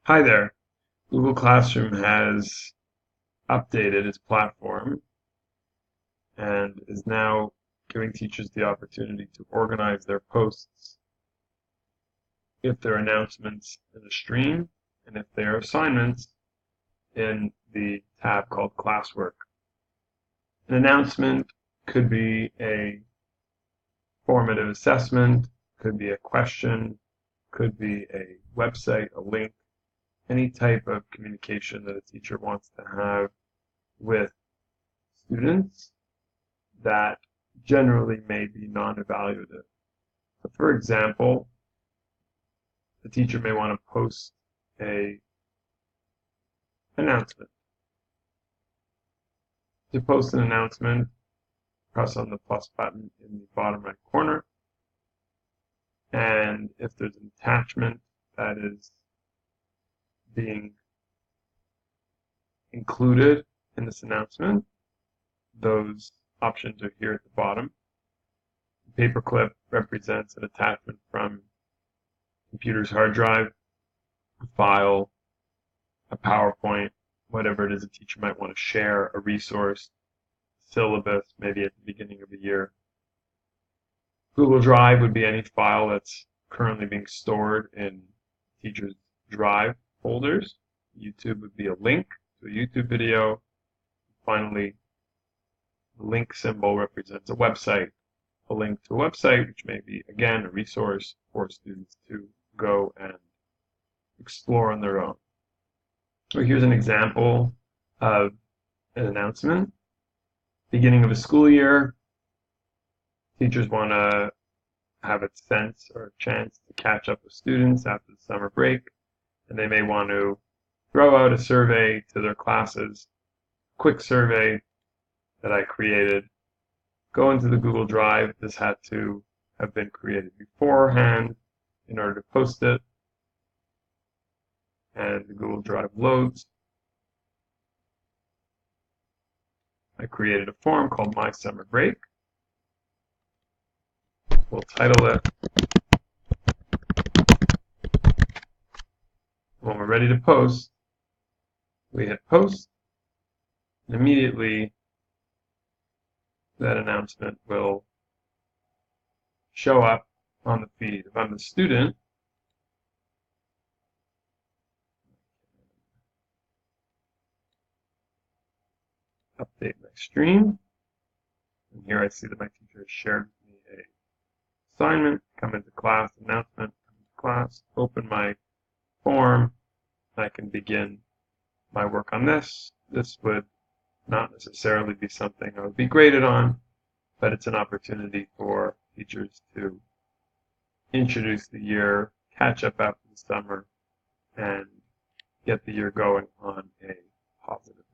Hi there. Google Classroom has updated its platform and is now giving teachers the opportunity to organize their posts if they're announcements in a stream and if they are assignments in the tab called Classwork. An announcement could be a formative assessment, could be a question, could be a website, a link, any type of communication that a teacher wants to have with students that generally may be non-evaluative. So for example, the teacher may want to post a announcement. To post an announcement, press on the plus button in the bottom right corner, and if there's an attachment that is being included in this announcement, those options are here at the bottom. The paperclip represents an attachment from computer's hard drive, a file, a PowerPoint, whatever it is a teacher might want to share, a resource, syllabus, maybe at the beginning of the year. Google Drive would be any file that's currently being stored in teachers' Drive folders. YouTube would be a link to a YouTube video. Finally, the link symbol represents a website. A link to a website, which may be, again, a resource for students to go and explore on their own. So here's an example of an announcement. Beginning of a school year, teachers want to have a sense or a chance to catch up with students after the summer break, and they may want to throw out a survey to their classes, quick survey that I created. Go into the Google Drive. This had to have been created beforehand in order to post it, and the Google Drive loads. I created a form called My Summer Break. We'll title it. When we're ready to post, we hit post, and immediately that announcement will show up on the feed. If I'm the student, update my stream, and here I see that my teacher has shared with me a assignment, come into class, announcement, come into class, open my form, I can begin my work on this. This would not necessarily be something I would be graded on, but it's an opportunity for teachers to introduce the year, catch up after the summer, and get the year going on a positive